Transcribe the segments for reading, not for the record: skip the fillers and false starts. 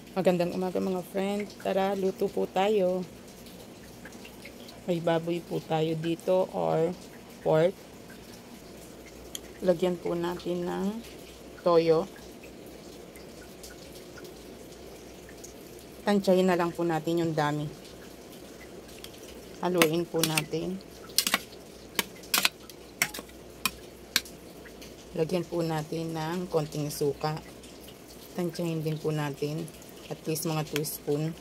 Magandang umaga mga friend. Tara, luto po tayo. May baboy po tayo dito or pork. Lagyan po natin ng toyo. Tansyahin na lang po natin yung dami. Haluin po natin. Lagyan po natin ng konting suka. Tansyahin din po natin. At least mga 2 spoon.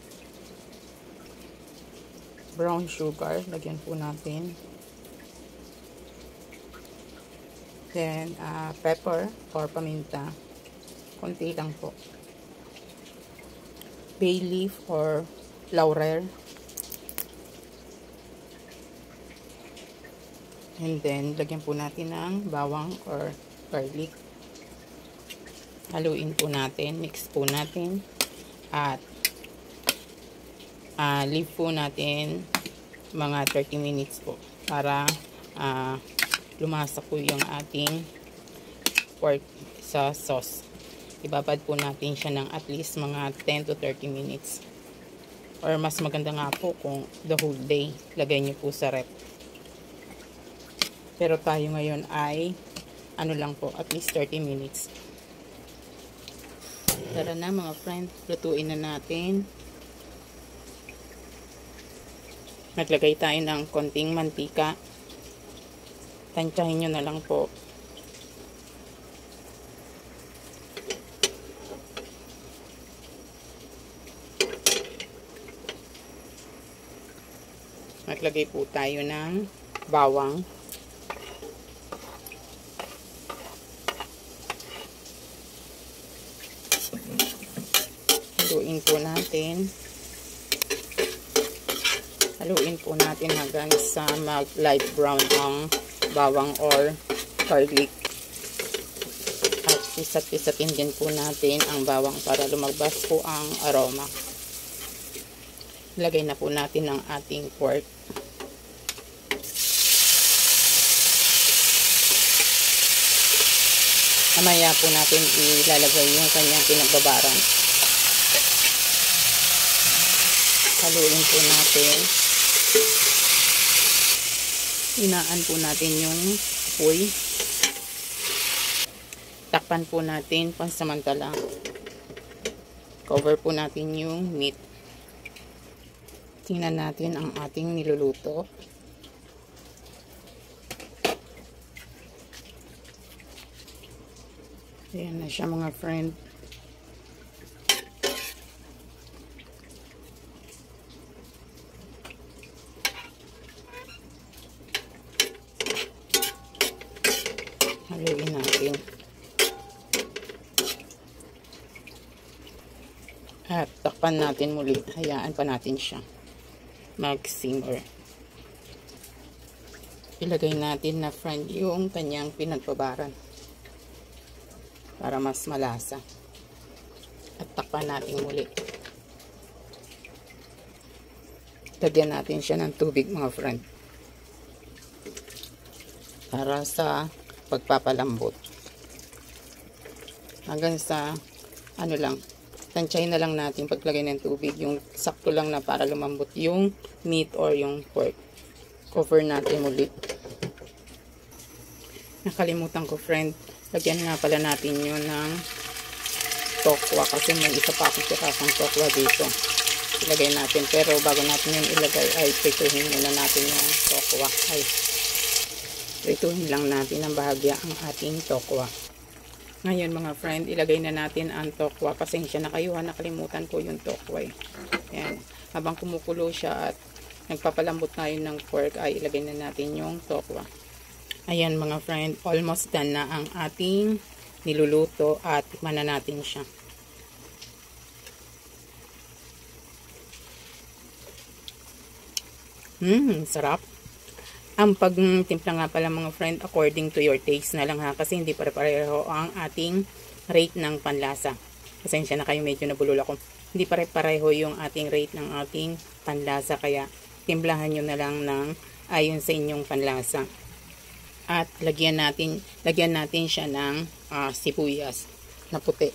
Brown sugar. Lagyan po natin. Then, pepper or paminta. Konti lang po. Bay leaf or laurel. And then, lagyan po natin ng bawang or garlic. Haluin po natin. Mix po natin. At leave po natin mga 30 minutes po para lumasa po yung ating pork sa sauce. Ibabad po natin siya ng at least mga 10 to 30 minutes. Or mas maganda nga po kung the whole day lagay nyo po sa rep. Pero tayo ngayon ay ano lang po, at least 30 minutes. Tara na mga friend, lutuin na natin. Naglagay tayo ng konting mantika. Tansyahin nyo na lang po. Naglagay po tayo ng bawang. Haluin po natin. Haluin po natin hanggang sa mag light brown ang bawang or garlic. At pisat-pisatin din po natin ang bawang para lumabas po ang aroma. Lagay na po natin ang ating pork. Mamaya po natin ilalagay yung kanyang pinagbabaran. Haluin po natin. Inaan po natin yung apoy. Takpan po natin pansamantala. Cover po natin yung meat. Tingnan natin ang ating niluluto. Ayan na siya mga friend. Haluin natin. At takpan natin muli. Hayaan pa natin siya mag-simmer. Ilagay natin na friend yung kanyang pinagbabaran para mas malasa. At takpan natin muli. Lagyan natin siya ng tubig mga friend. Para sa pagpapalambot. Hanggang sa ano lang, tansyahin na lang natin paglagay ng tubig, yung sakto lang na para lumambot yung meat or yung pork. Cover natin muli. Nakalimutan ko friend, lagyan nga pala natin yun ng tokwa kasi may isa pa akong pirasang tokwa dito. Ilagay natin, pero bago natin yun ilagay ay prituhin muna natin yung tokwa. Prituhin lang natin ng bahagya ang ating tokwa. Ngayon mga friend, ilagay na natin ang tokwa. Pasensya na kayo, nakalimutan ko yung tokwa. Ayan. Habang kumukulo siya at nagpapalambot tayo ng pork, ay ilagay na natin yung tokwa. Ayan mga friend, almost done na ang ating niluluto at tikman na natin siya. Sarap. Ang pagtimpla nga pala mga friend, according to your taste na lang ha, kasi hindi pare-pareho ang ating rate ng panlasa. Pasensya na kayo, medyo nabulol ako. Hindi pare-pareho yung ating rate ng ating panlasa, kaya timplahan nyo na lang ng ayon sa inyong panlasa. At lagyan natin siya ng sibuyas na puti.